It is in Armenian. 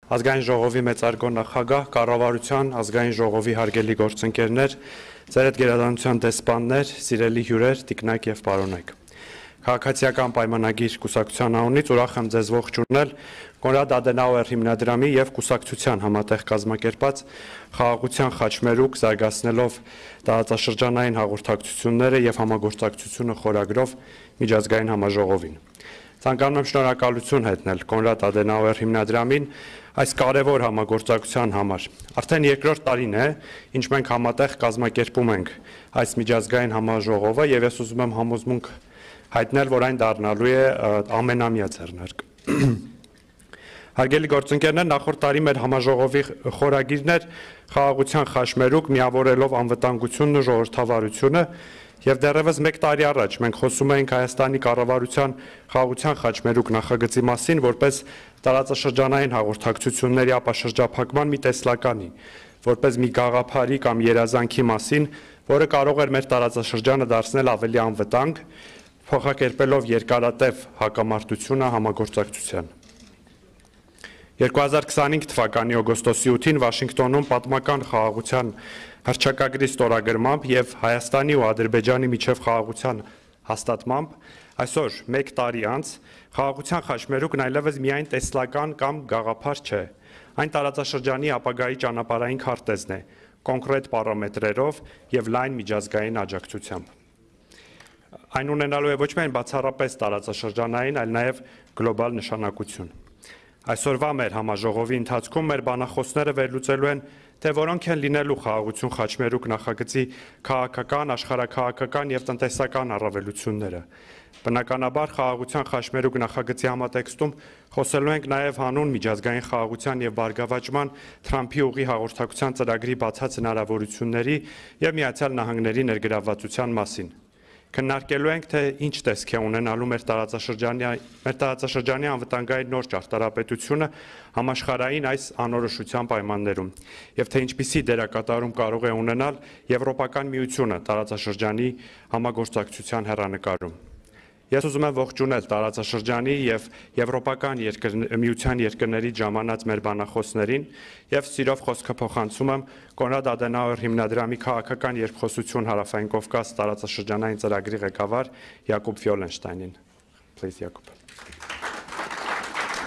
Ազգային ժողովի մեծարգո նախագահ, կառավարության, ազգային ժողովի հարգելի գործընկերներ, ձեր հետ գերադասության դեսպաններ, սիրելի հյուրեր, տիկնայք եւ պարոնայք։ Քաղաքացիական պայմանագիր կուսակցության անունից ուրախ եմ ձեզ ողջունել Կոնրադ Ադենաուեր հիմնադրամի եւ կուսակցության համատեղ կազմակերպած խաղաղության խաչմերուկ զարգացնելով տարածաշրջանային հաղորդակցությունները եւ համագործակցությունը խորագրով միջազգային համաժողովին։ Ցանկանում եմ շնորհակալություն հայտնել Կոնրադ Ադենաուեր հիմնադրամին այս կարևոր համագործակցության համար։ Արդեն երկրորդ տարին է, ինչ մենք համատեղ կազմակերպում ենք այս միջազգային համաժողովը եւ ես ուզում եմ համոզմունք հայտնել, որ այն դառնալու է ամենամյա ձեռնարկ։ Հարգելի գործընկերներ, նախորդ տարի մեր համաժողովի խորագիրն էր խաղաղության խաչմերուկ միավորելով անվտանգությունն ու ժողովրդավարությունը եւ դեռևս 1 տարի առաջ մենք խոսում էինք Հայաստանի կառավարության խաղաղության խաչմերուկ նախագծի մասին որպես տարածաշրջանային հաղորդակցությունների ապաշրջափակման մի տեսլականի, որպես մի գաղափարի կամ երազանքի մասին, որը կարող էր մեր տարածաշրջանը դարձնել ավելի անվտանգ, փոխակերպելով երկարատև հակամարտությունը համագործակցության։ 2025 թվականի օգոստոսի 8-ին Վաշինգտոնում պատմական խաղաղության հռչակագրի ստորագրմամբ եւ Հայաստանի ու Ադրբեջանի միջև խաղաղության հաստատմամբ այսօր 1 տարի անց խաղաղության խաչմերուկն այլևս միայն տեսլական կամ գաղափար չէ։ Այն տարածաշրջանի ապագայի ճանապարհային քարտեզն է, կոնկրետ պարամետրերով եւ լայն միջազգային աջակցությամբ։ Այն ունենալու է ոչ միայն բացառապես տարածաշրջանային, այլ նաեւ գլոբալ նշանակություն։ Այսօրվա մեր համաժողովի ընթացքում մեր բանախոսները վերլուծելու են, թե որոնք են լինելու խաղաղություն խաչմերուկ նախագծի քաղաքական, աշխարհաքաղաքական եւ տնտեսական առավելությունները։ Բնականաբար խաղաղության խաչմերուկ նախագծի համատեքստում խոսելու ենք նաեւ հանուն միջազգային խաղաղության եւ բարգավաճման Թրամփի ուղի հաղորդակցության ծրագրի բացած հնարավորությունների եւ Միացյալ Նահանգների ներգրավվածության մասին։ Քննարկելու ենք, թե ինչ տեսք է ունենալու մեր տարածաշրջանի անվտանգային նոր ճարտարապետությունը համաշխարհային այս անորոշության պայմաններում եւ թե ինչպիսի դերակատարում կարող է ունենալ Եվրոպական միությունը տարածաշրջանի համագործակցության հեռանկարում։ Ես ուզում եմ ողջունել տարածաշրջանի եւ Եվրոպական միության երկրների ժամանած մեր բանախոսներին եւ սիրով խոսքը փոխանցում եմ Կոնրադ Ադենաուեր հիմնադրամի քաղաքական երկխոսություն Հարավային Կովկաս տարածաշրջանային ծրագրի ղեկավար Յակոբ Վյոլենշտայնին։ Please, Յակոբ։